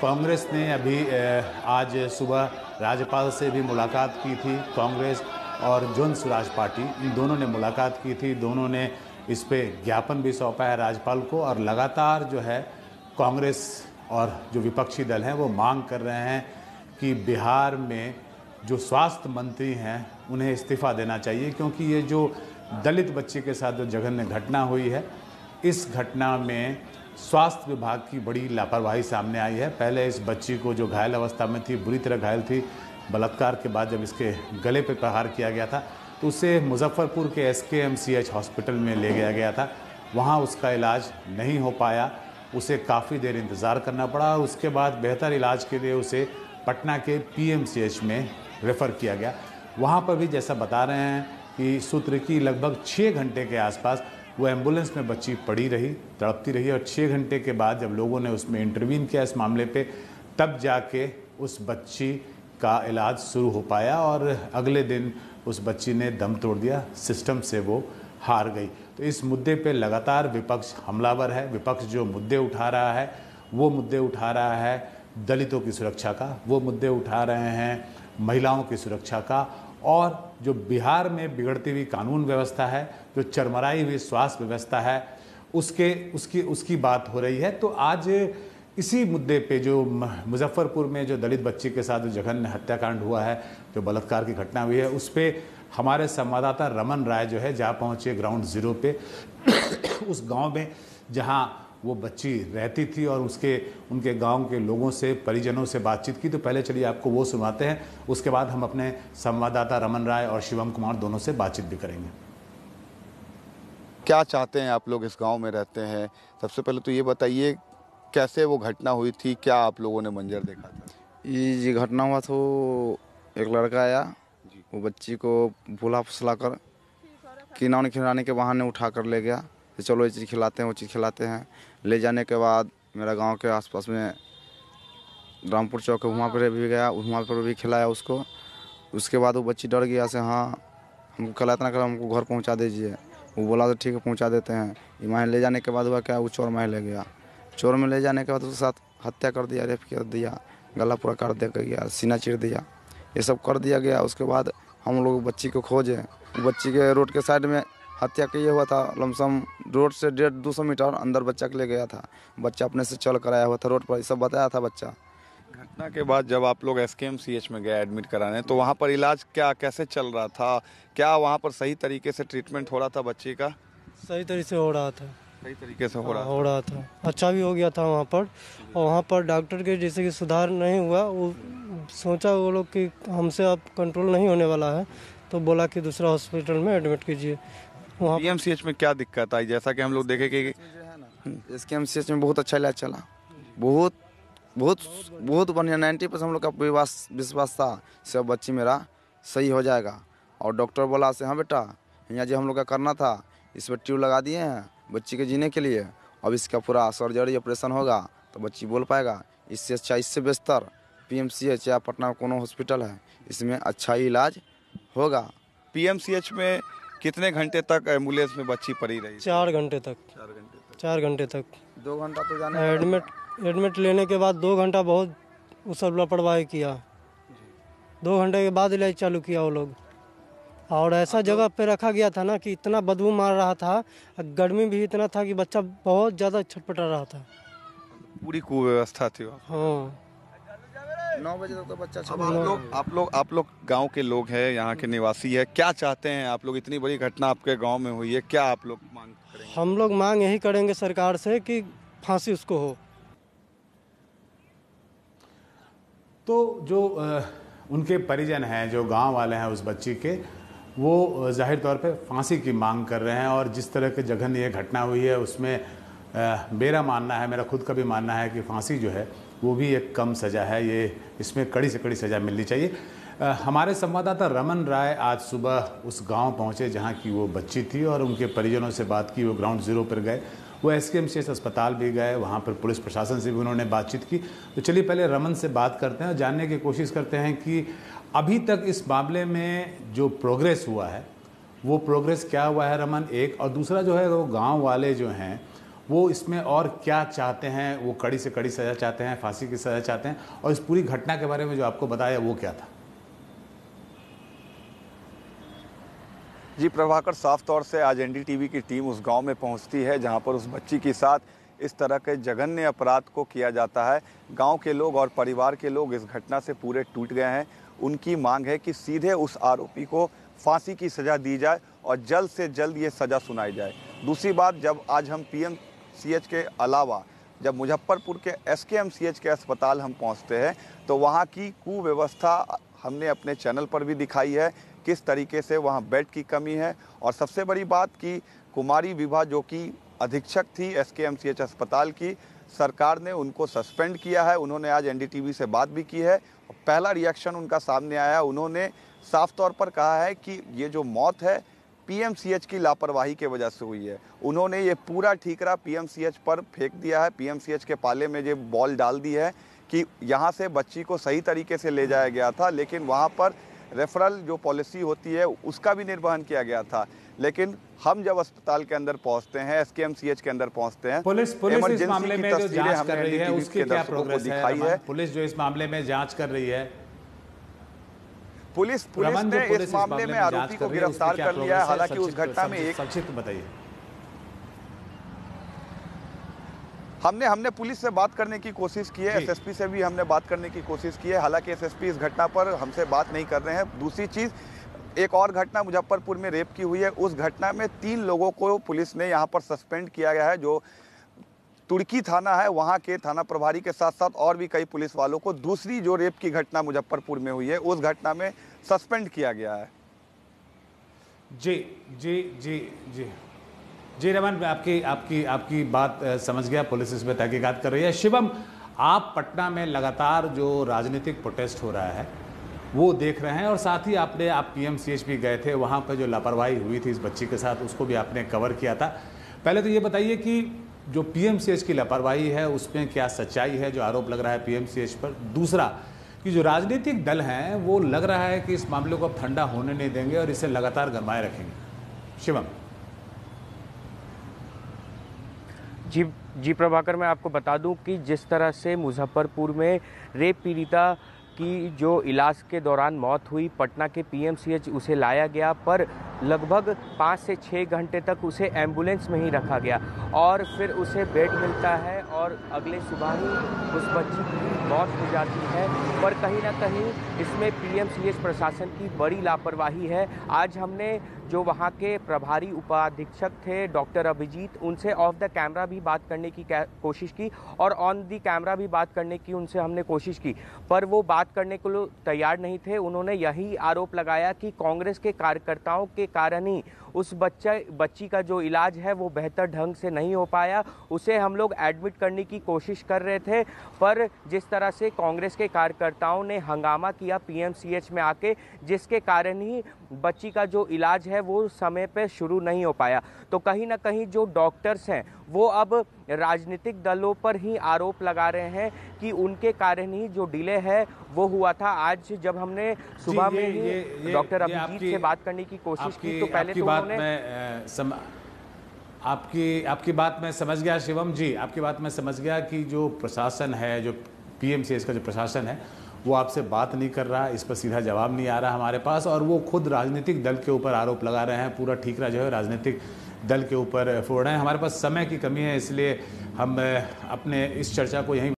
कांग्रेस ने अभी आज सुबह राज्यपाल से भी मुलाकात की थी। कांग्रेस और जन स्वराज पार्टी, इन दोनों ने मुलाकात की थी। दोनों ने इस पे ज्ञापन भी सौंपा है राज्यपाल को, और लगातार जो है कांग्रेस और जो विपक्षी दल हैं वो मांग कर रहे हैं कि बिहार में जो स्वास्थ्य मंत्री हैं उन्हें इस्तीफ़ा देना चाहिए, क्योंकि ये जो दलित बच्चे के साथ जो जघन्य घटना हुई है, इस घटना में स्वास्थ्य विभाग की बड़ी लापरवाही सामने आई है। पहले इस बच्ची को, जो घायल अवस्था में थी, बुरी तरह घायल थी, बलात्कार के बाद जब इसके गले पर प्रहार किया गया था तो उसे मुजफ्फरपुर के SKMCH हॉस्पिटल में ले गया गया था। वहाँ उसका इलाज नहीं हो पाया, उसे काफ़ी देर इंतज़ार करना पड़ा और उसके बाद बेहतर इलाज के लिए उसे पटना के PMCH में रेफ़र किया गया। वहाँ पर भी जैसा बता रहे हैं कि सूत्र की लगभग 6 घंटे के आसपास वो एम्बुलेंस में बच्ची पड़ी रही, तड़पती रही, और 6 घंटे के बाद जब लोगों ने उसमें इंटरवीन किया इस मामले पे, तब जाके उस बच्ची का इलाज शुरू हो पाया और अगले दिन उस बच्ची ने दम तोड़ दिया, सिस्टम से वो हार गई। तो इस मुद्दे पे लगातार विपक्ष हमलावर है। विपक्ष जो मुद्दे उठा रहा है वो मुद्दे उठा रहा है दलितों की सुरक्षा का, वो मुद्दे उठा रहे हैं महिलाओं की सुरक्षा का, और जो बिहार में बिगड़ती हुई कानून व्यवस्था है, जो चरमराई हुई स्वास्थ्य व्यवस्था है, उसकी बात हो रही है। तो आज इसी मुद्दे पे, जो मुजफ्फरपुर में जो दलित बच्ची के साथ जो जघन्य हत्याकांड हुआ है, जो बलात्कार की घटना हुई है, उस पे हमारे संवाददाता रमन राय जो है जा पहुँचे ग्राउंड ज़ीरो पे उस गांव में जहां वो बच्ची रहती थी और उनके गांव के लोगों से, परिजनों से बातचीत की। तो पहले चलिए आपको वो सुनाते हैं, उसके बाद हम अपने संवाददाता रमन राय और शिवम कुमार दोनों से बातचीत भी करेंगे। क्या चाहते हैं आप लोग, इस गांव में रहते हैं, सबसे पहले तो ये बताइए कैसे वो घटना हुई थी, क्या आप लोगों ने मंजर देखा था? ये घटना हुआ तो एक लड़का आया, वो बच्ची को भूला फुसला कर खिलौने खिलाने के बहाने उठा कर ले गया। तो चलो ये चीज़ खिलाते हैं, वो चीज़ खिलाते हैं। ले जाने के बाद मेरा गांव के आसपास में रामपुर चौक है, वहाँ पर भी गया, वहाँ पर भी खिलाया उसको। उसके बाद वो बच्ची डर गया से, हाँ हमको खिला, इतना कर हमको घर पहुँचा दीजिए। वो बोला तो ठीक है पहुँचा देते हैं। वहाँ ले जाने के बाद हुआ क्या, वो चोर में ले गया। चोर में ले जाने के बाद उसके साथ हत्या कर दिया, रेप कर दिया, गला पूरा काट दिया गया, सीना चीर दिया, ये सब कर दिया गया। उसके बाद हम लोग बच्ची को खोजे, बच्ची के रोड के साइड में हत्या किया हुआ था। लमसम रोड से 150-200 मीटर अंदर बच्चा के ले गया था। बच्चा अपने से चल कर आया हुआ था रोड पर, सब बताया था बच्चा। घटना के बाद जब आप लोग SKMCH में गए एडमिट कराने, तो वहाँ पर इलाज कैसे चल रहा था? क्या वहाँ पर सही तरीके से ट्रीटमेंट हो रहा था बच्ची का? सही तरीके से हो रहा था। सही तरीके से हो रहा था, अच्छा भी हो गया था वहाँ पर। और वहाँ पर डॉक्टर के जैसे कि सुधार नहीं हुआ, वो सोचा वो लोग कि हमसे अब कंट्रोल नहीं होने वाला है, तो बोला कि दूसरा हॉस्पिटल में एडमिट कीजिए। वहाँ PMCH में क्या दिक्कत आई? जैसा कि हम लोग देखे कि SKMCH में बहुत अच्छा इलाज चला, बहुत बहुत बहुत बढ़िया। 90% हम लोग का विश्वास था सब बच्ची मेरा सही हो जाएगा। और डॉक्टर बोला से, हाँ बेटा यहाँ जो हम लोग का करना था, इस पर ट्यूब लगा दिए हैं बच्ची के जीने के लिए। अब इसका पूरा सर्जरी ऑपरेशन होगा तो बच्ची बोल पाएगा। इससे अच्छा, इससे बेहतर PMCH या पटना में कोनो हॉस्पिटल है, इसमें अच्छा इलाज होगा। PMCH में कितने घंटे तक एम्बुलेंस में बच्ची पड़ी रही? 4 घंटे तक। 4 घंटे तक। 2 घंटा तो जाने एडमिट लेने के बाद 2 घंटा बहुत वो सब लापरवाही किया। 2 घंटे के बाद इलाज चालू किया वो लोग। और ऐसा जगह पे रखा गया था ना कि इतना बदबू मार रहा था, गर्मी भी इतना था कि बच्चा बहुत ज़्यादा छटपटा रहा था। पूरी कुव्यवस्था थी। हाँ, 9 बजे तक तो बच्चा। अब आप लोग गांव के लोग हैं, यहाँ के निवासी है, क्या चाहते हैं आप लोग? इतनी बड़ी घटना आपके गांव में हुई है, क्या आप लोग मांग करेंगे? हम लोग मांग यही करेंगे सरकार से कि फांसी उसको हो। तो जो उनके परिजन हैं, जो गांव वाले हैं उस बच्ची के, वो जाहिर तौर पे फांसी की मांग कर रहे हैं। और जिस तरह के जघन्य ये घटना हुई है उसमें मेरा मानना है, मेरा खुद का भी मानना है कि फांसी जो है वो भी एक कम सज़ा है। ये इसमें कड़ी से कड़ी सज़ा मिलनी चाहिए। हमारे संवाददाता रमन राय आज सुबह उस गांव पहुंचे जहां की वो बच्ची थी और उनके परिजनों से बात की। वो ग्राउंड ज़ीरो पर गए, वो SKMCH अस्पताल भी गए, वहां पर पुलिस प्रशासन से भी उन्होंने बातचीत की। तो चलिए पहले रमन से बात करते हैं और जानने की कोशिश करते हैं कि अभी तक इस मामले में जो प्रोग्रेस हुआ है वो प्रोग्रेस क्या हुआ है रमन, एक। और दूसरा जो है वो गाँव वाले जो हैं वो इसमें और क्या चाहते हैं, वो कड़ी से कड़ी सज़ा चाहते हैं, फांसी की सज़ा चाहते हैं, और इस पूरी घटना के बारे में जो आपको बताया वो क्या था? जी प्रभाकर, साफ तौर से आज एनडीटीवी की टीम उस गांव में पहुंचती है जहां पर उस बच्ची के साथ इस तरह के जघन्य अपराध को किया जाता है। गांव के लोग और परिवार के लोग इस घटना से पूरे टूट गए हैं। उनकी मांग है कि सीधे उस आरोपी को फांसी की सज़ा दी जाए और जल्द से जल्द ये सज़ा सुनाई जाए। दूसरी बात, जब आज हम पीएमसीएच के अलावा जब मुजफ्फरपुर के एसकेएमसीएच के अस्पताल हम पहुँचते हैं तो वहाँ की कुव्यवस्था हमने अपने चैनल पर भी दिखाई है, किस तरीके से वहाँ बेड की कमी है। और सबसे बड़ी बात कि कुमारी विभा जो कि अधीक्षक थी एसकेएमसीएच अस्पताल की, सरकार ने उनको सस्पेंड किया है। उन्होंने आज एनडीटीवी से बात भी की है। पहला रिएक्शन उनका सामने आया, उन्होंने साफ तौर पर कहा है कि ये जो मौत है पीएमसीएच की लापरवाही के वजह से हुई है। उन्होंने ये पूरा ठीकरा पीएमसीएच पर फेंक दिया है, पीएमसीएच के पाले में ये बॉल डाल दी है कि यहाँ से बच्ची को सही तरीके से ले जाया गया था, लेकिन वहाँ पर रेफरल जो पॉलिसी होती है उसका भी निर्वहन किया गया था। लेकिन हम जब अस्पताल के अंदर पहुंचते हैं, एसकेएमसीएच के अंदर पहुंचते हैं, पुलिस इस मामले में जो जांच कर रही है उसकी क्या प्रोग्रेस है? पुलिस जो इस मामले में जांच कर रही है, पुलिस ने इस मामले में आरोपी को गिरफ्तार कर लिया है। हालांकि उस घटना में एक संक्षिप्त बताइए। हमने पुलिस से बात करने की कोशिश की है, एसएसपी से भी हमने बात करने की कोशिश की है। हालांकि एसएसपी इस घटना पर हमसे बात नहीं कर रहे हैं। दूसरी चीज़, एक और घटना मुजफ्फरपुर में रेप की हुई है, उस घटना में 3 लोगों को पुलिस ने यहाँ पर सस्पेंड किया गया है। जो तुर्की थाना है वहाँ के थाना प्रभारी के साथ साथ और भी कई पुलिस वालों को दूसरी जो रेप की घटना मुजफ्फरपुर में हुई है उस घटना में सस्पेंड किया गया है। जी जी जी जी जी रमन, आपकी बात समझ गया। पुलिस इसमें तहकीकात कर रही है। शिवम, आप पटना में लगातार जो राजनीतिक प्रोटेस्ट हो रहा है वो देख रहे हैं, और साथ ही आप पीएमसीएच भी गए थे, वहाँ पर जो लापरवाही हुई थी इस बच्ची के साथ उसको भी आपने कवर किया था। पहले तो ये बताइए कि जो पीएमसीएच की लापरवाही है उसमें क्या सच्चाई है जो आरोप लग रहा है पीएमसीएच पर? दूसरा कि जो राजनीतिक दल हैं वो लग रहा है कि इस मामले को अब ठंडा होने नहीं देंगे और इसे लगातार गरमाए रखेंगे। शिवम। जी प्रभाकर, मैं आपको बता दूं कि जिस तरह से मुजफ्फरपुर में रेप पीड़िता की जो इलाज के दौरान मौत हुई, पटना के पीएमसीएच उसे लाया गया, पर लगभग 5 से 6 घंटे तक उसे एम्बुलेंस में ही रखा गया और फिर उसे बेड मिलता है और अगले सुबह ही उस बच्ची की मौत हो जाती है। पर कहीं ना कहीं इसमें पीएमसीएच प्रशासन की बड़ी लापरवाही है। आज हमने जो वहाँ के प्रभारी उपाधीक्षक थे डॉक्टर अभिजीत, उनसे ऑफ द कैमरा भी बात करने की कोशिश की और ऑन द कैमरा भी बात करने की उनसे हमने कोशिश की, पर वो बात करने को तैयार नहीं थे। उन्होंने यही आरोप लगाया कि कांग्रेस के कार्यकर्ताओं के कारण ही उस बच्ची का जो इलाज है वो बेहतर ढंग से नहीं हो पाया। उसे हम लोग एडमिट करने की कोशिश कर रहे थे, पर जिस तरह से कांग्रेस के कार्यकर्ताओं ने हंगामा किया पीएमसीएच में आके, जिसके कारण ही बच्ची का जो इलाज है वो समय पे शुरू नहीं हो पाया। तो कहीं ना कहीं जो डॉक्टर्स हैं वो अब राजनीतिक दलों पर ही आरोप लगा रहे हैं कि उनके कारण ही जो डिले है वो हुआ था। आज जब हमने सुबह में ही डॉक्टर अभिजीत से बात करने की कोशिश की तो पहले तो आपकी बात मैं समझ गया शिवम जी, आपकी बात मैं समझ गया कि जो प्रशासन है, जो पीएमसीएच का जो प्रशासन है वो आपसे बात नहीं कर रहा, इस पर सीधा जवाब नहीं आ रहा हमारे पास, और वो खुद राजनीतिक दल के ऊपर आरोप लगा रहे हैं। पूरा ठीकरा जो है राजनीतिक दल के ऊपर फोड़ रहे हैं। हमारे पास समय की कमी है, इसलिए हम अपने इस चर्चा को यहीं